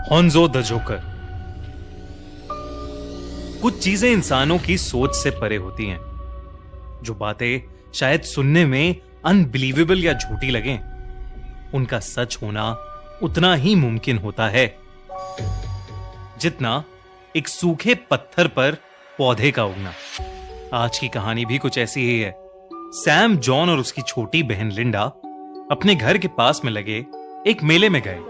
हॉन्जो the joker. कुछ चीजें इंसानों की सोच से परे होती हैं। जो बातें शायद सुनने में अनबिलीवेबल या झूठी लगें, उनका सच होना उतना ही मुमकिन होता है जितना एक सूखे पत्थर पर पौधे का उगना। आज की कहानी भी कुछ ऐसी ही है। सैम, जॉन और उसकी छोटी बहन लिंडा अपने घर के पास में लगे एक मेले में गए।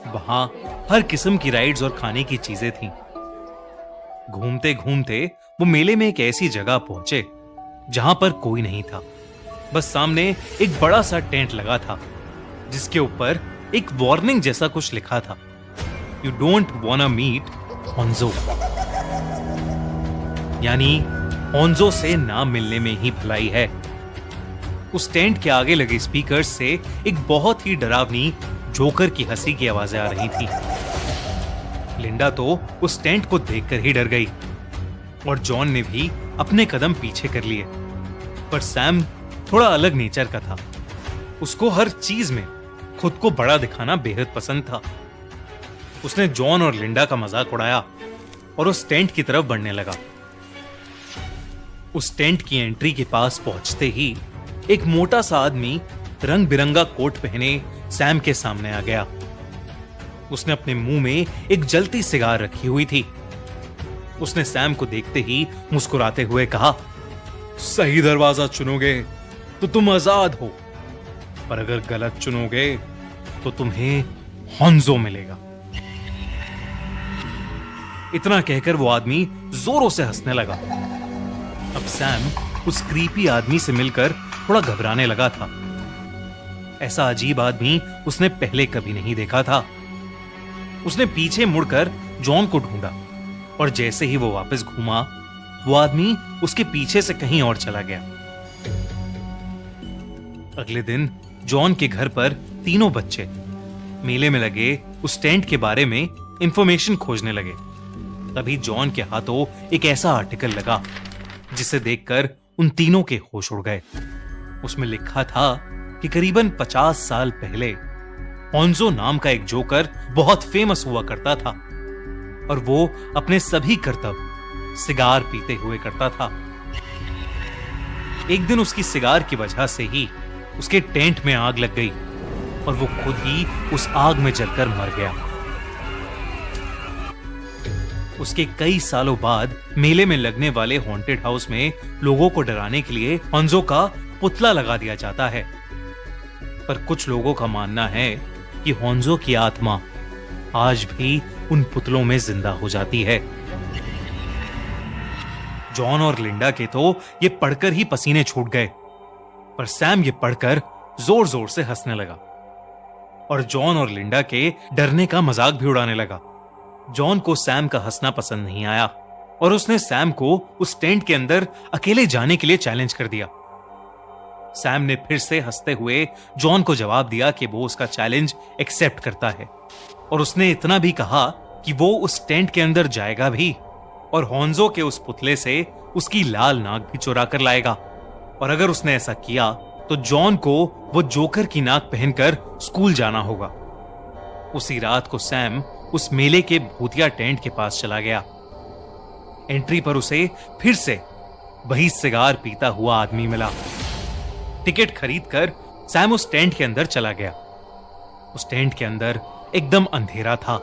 वहां हर किस्म की राइड्स और खाने की चीजें थीं। घूमते घूमते वो मेले में एक ऐसी जगह पहुंचे जहां पर कोई नहीं था। बस सामने एक बड़ा सा टेंट लगा था जिसके ऊपर एक वार्निंग जैसा कुछ लिखा था, यू डोंट वांना मीट हॉन्जो। यानी हॉन्जो से ना मिलने में ही भलाई है। उस टेंट के आगे लगे स्पीकर से एक बहुत ही डरावनी जोकर की हंसी की आवाजें आ रही थी। लिंडा तो उस टेंट को देखकर ही डर गई और जॉन ने भी अपने कदम पीछे कर लिए। पर सैम थोड़ा अलग नेचर का था। उसको हर चीज में खुद को बड़ा दिखाना बेहद पसंद था। उसने जॉन और लिंडा का मजाक उड़ाया और उस टेंट की तरफ बढ़ने लगा। उस टेंट की एंट्री के पास पहुंचते ही एक मोटा सा आदमी रंग बिरंगा कोट पहने सैम के सामने आ गया। उसने अपने मुंह में एक जलती सिगार रखी हुई थी। उसने सैम को देखते ही मुस्कुराते हुए कहा, सही दरवाजा चुनोगे तो तुम आजाद हो, पर अगर गलत चुनोगे तो तुम्हें हॉन्जो मिलेगा। इतना कहकर वो आदमी जोरों से हंसने लगा। अब सैम उस क्रीपी आदमी से मिलकर थोड़ा घबराने लगा था। ऐसा अजीब आदमी उसने पहले कभी नहीं देखा था। उसने पीछे मुड़कर जॉन को ढूंढा और जैसे ही वो वापस घूमा, वो आदमी उसके पीछे से कहीं और चला गया। अगले दिन जॉन के घर पर तीनों बच्चे मेले में लगे उस टेंट के बारे में इंफॉर्मेशन खोजने लगे। तभी जॉन के हाथों एक ऐसा आर्टिकल लगा जिसे देखकर उन तीनों के होश उड़ गए। उसमें लिखा था कि करीबन 50 साल पहले हॉन्जो नाम का एक जोकर बहुत फेमस हुआ करता था और वो अपने सभी करतब सिगार पीते हुए करता था। एक दिन उसकी सिगार की वजह से ही उसके टेंट में आग लग गई और वो खुद ही उस आग में जलकर मर गया। उसके कई सालों बाद मेले में लगने वाले हॉन्टेड हाउस में लोगों को डराने के लिए हॉन्जो का पुतला लगा दिया जाता है। पर कुछ लोगों का मानना है कि हॉन्जो की आत्मा आज भी उन पुतलों में जिंदा हो जाती है। जॉन और लिंडा के तो ये पढ़कर ही पसीने छूट गए, पर सैम ये पढ़कर जोर जोर से हंसने लगा और जॉन और लिंडा के डरने का मजाक भी उड़ाने लगा। जॉन को सैम का हंसना पसंद नहीं आया और उसने सैम को उस टेंट के अंदर अकेले जाने के लिए चैलेंज कर दिया। सैम ने फिर से हंसते हुए जॉन को जवाब दिया कि वो उसका चैलेंज एक्सेप्ट करता है और उसने इतना भी कहा कि वो उस टेंट के अंदर जाएगा भी और हॉन्जो के उस पुतले से उसकी लाल नाक भी चुरा कर लाएगा। और अगर उसने ऐसा किया तो जॉन को वो जोकर की नाक पहनकर स्कूल जाना होगा। उसी रात को सैम उस मेले के भूतिया टेंट के पास चला गया। एंट्री पर उसे फिर से वही सिगार पीता हुआ आदमी मिला। टिकट खरीदकर सैम उस टेंट के अंदर चला गया। उस टेंट के अंदर एकदम अंधेरा था।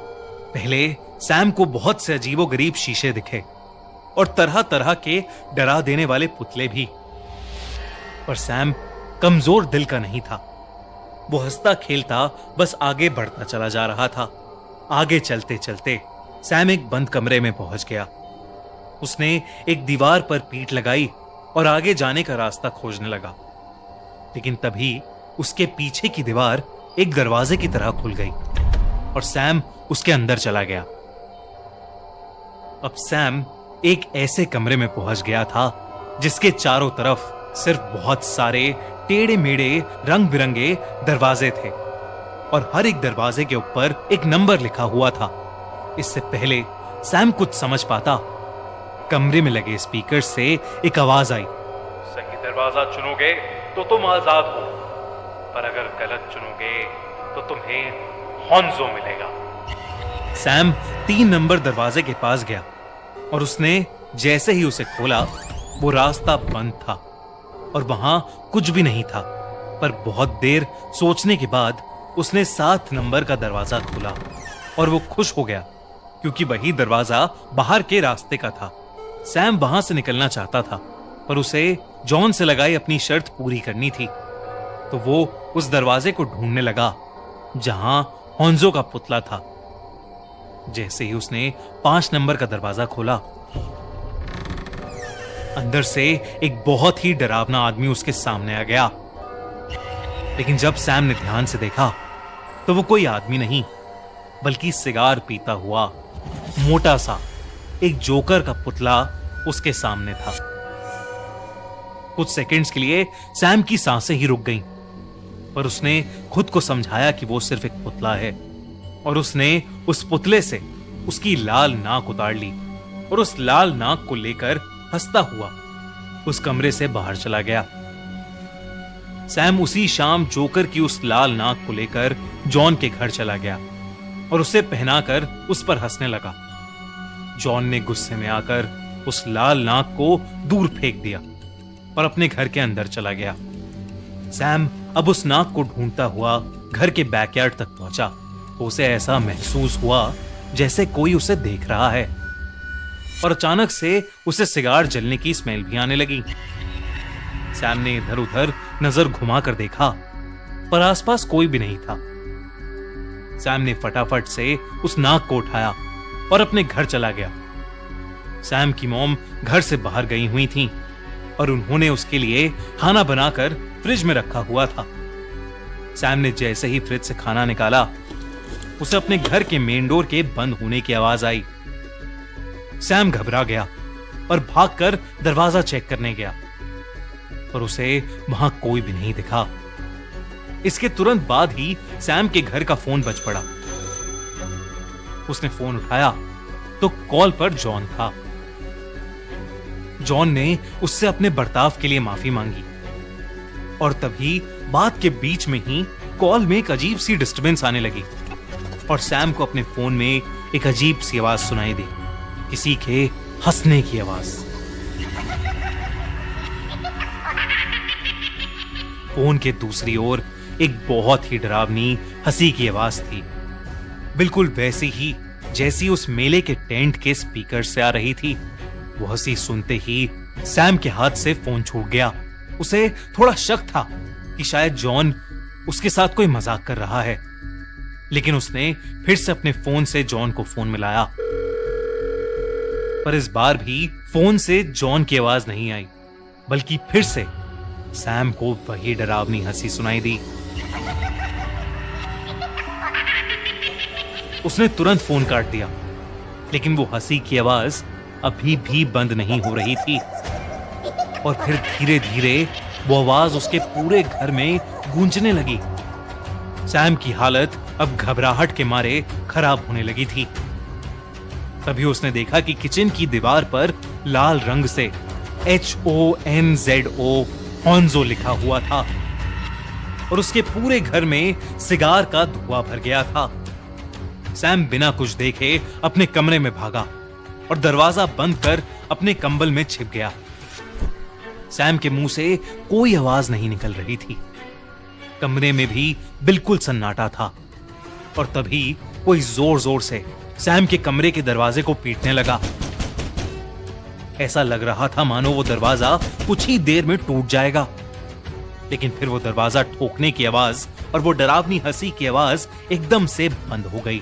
पहले सैम को बहुत से अजीबोगरीब शीशे दिखे और तरह तरह के डरा देने वाले पुतले भी। पर सैम कमजोर दिल का नहीं था। वो हंसता खेलता बस आगे बढ़ता चला जा रहा था। आगे चलते चलते सैम एक बंद कमरे में पहुंच गया। उसने एक दीवार पर पीठ लगाई और आगे जाने का रास्ता खोजने लगा। लेकिन तभी उसके पीछे की दीवार एक दरवाजे की तरह खुल गई और सैम उसके अंदर चला गया। अब सैम एक ऐसे कमरे में पहुंच गया था जिसके चारों तरफ सिर्फ बहुत सारे टेढ़े मेढ़े रंग बिरंगे दरवाजे थे और हर एक दरवाजे के ऊपर एक नंबर लिखा हुआ था। इससे पहले सैम कुछ समझ पाता, कमरे में लगे स्पीकर से एक आवाज आई, सही दरवाजा चुनोगे तो तुम आजाद हो, पर अगर गलत चुनोगे तो तुम्हें हॉन्जो मिलेगा। सैम 3 नंबर दरवाजे के पास गया और उसने जैसे ही उसे खोला, वो रास्ता बंद था और वहां कुछ भी नहीं था। पर बहुत देर सोचने के बाद उसने 7 नंबर का दरवाजा खोला और वो खुश हो गया क्योंकि वही दरवाजा बाहर के रास्ते का था। सैम वहां से निकलना चाहता था, पर उसे जॉन से लगाई अपनी शर्त पूरी करनी थी। तो वो उस दरवाजे को ढूंढने लगा जहां होंजो का पुतला था। जैसे ही उसने 5 नंबर का दरवाजा खोला, अंदर से एक बहुत ही डरावना आदमी उसके सामने आ गया। लेकिन जब सैम ने ध्यान से देखा तो वो कोई आदमी नहीं, बल्कि सिगार पीता हुआ मोटा सा एक जोकर का पुतला उसके सामने था। कुछ सेकंड्स के लिए सैम की सांसें ही रुक गईं, पर उसने खुद को समझाया कि वो सिर्फ एक पुतला है और उसने उस पुतले से उसकी लाल नाक उतार ली और उस लाल नाक को लेकर हंसता हुआ उस कमरे से बाहर चला गया। सैम उसी शाम जोकर की उस लाल नाक को लेकर जॉन के घर चला गया और उसे पहनाकर उस पर हंसने लगा। जॉन ने गुस्से में आकर उस लाल नाक को दूर फेंक दिया और अपने घर के अंदर चला गया। सैम अब उस नाक को ढूंढता हुआ घर के बैकयार्ड तक पहुंचा। उसे ऐसा महसूस हुआ जैसे कोई उसे देख रहा है और अचानक से उसे सिगार जलने की स्मेल भी आने लगी। सैम ने इधर उधर नजर घुमाकर देखा, पर आसपास कोई भी नहीं था। सैम ने फटाफट से उस नाक को उठाया और अपने घर चला गया। सैम की मॉम घर से बाहर गई हुई थी और उन्होंने उसके लिए खाना बनाकर फ्रिज में रखा हुआ था। सैम ने जैसे ही फ्रिज से खाना निकाला, उसे अपने घर के मेन डोर के बंद होने की आवाज आई। सैम घबरा गया और भागकर दरवाजा चेक करने गया, पर उसे वहां कोई भी नहीं दिखा। इसके तुरंत बाद ही सैम के घर का फोन बज पड़ा। उसने फोन उठाया तो कॉल पर जॉन था। जॉन ने उससे अपने बर्ताव के लिए माफी मांगी और तभी बात के बीच में ही कॉल में एक अजीब सी डिस्टरबेंस आने लगी और सैम को अपने फोन में एक अजीब सी आवाज सुनाई दी, किसी के हंसने की आवाज। फोन के दूसरी ओर एक बहुत ही डरावनी हंसी की आवाज थी, बिल्कुल वैसी ही जैसी उस मेले के टेंट के स्पीकर से आ रही थी। वो हंसी सुनते ही सैम के हाथ से फोन छूट गया। उसे थोड़ा शक था कि शायद जॉन उसके साथ कोई मजाक कर रहा है, लेकिन उसने फिर से अपने फोन से जॉन को फोन मिलाया, पर इस बार भी फोन से जॉन की आवाज नहीं आई, बल्कि फिर से सैम को वही डरावनी हंसी सुनाई दी। उसने तुरंत फोन काट दिया, लेकिन वो हंसी की आवाज अभी भी बंद नहीं हो रही थी और फिर धीरे धीरे वो आवाज उसके पूरे घर में गूंजने लगी। सैम की हालत अब घबराहट के मारे खराब होने लगी थी। तभी उसने देखा कि किचन की दीवार पर लाल रंग से HONZO होंजो लिखा हुआ था और उसके पूरे घर में सिगार का धुआं भर गया था। सैम बिना कुछ देखे अपने कमरे में भागा और दरवाजा बंद कर अपने कंबल में छिप गया। सैम के मुंह से कोई आवाज नहीं निकल रही थी। कमरे में भी बिल्कुल सन्नाटा था और तभी कोई जोर जोर से सैम के कमरे के दरवाजे को पीटने लगा। ऐसा लग रहा था मानो वो दरवाजा कुछ ही देर में टूट जाएगा, लेकिन फिर वो दरवाजा ठोकने की आवाज और वो डरावनी हंसी की आवाज एकदम से बंद हो गई।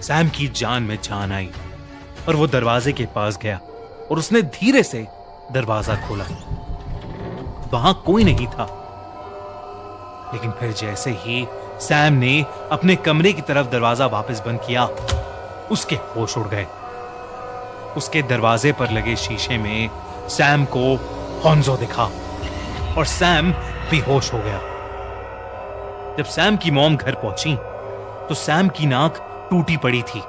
सैम की जान में जान आई और वो दरवाजे के पास गया और उसने धीरे से दरवाजा खोला। वहां कोई नहीं था, लेकिन फिर जैसे ही सैम ने अपने कमरे की तरफ दरवाजा वापस बंद किया, उसके होश उड़ गए। उसके दरवाजे पर लगे शीशे में सैम को होंजो दिखा और सैम बेहोश हो गया। जब सैम की मॉम घर पहुंची तो सैम की नाक टूटी पड़ी थी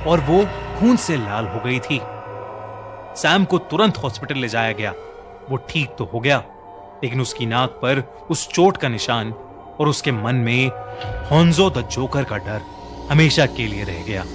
और वो खून से लाल हो गई थी। सैम को तुरंत हॉस्पिटल ले जाया गया। वो ठीक तो हो गया, लेकिन उसकी नाक पर उस चोट का निशान और उसके मन में होंजो द जोकर का डर हमेशा के लिए रह गया।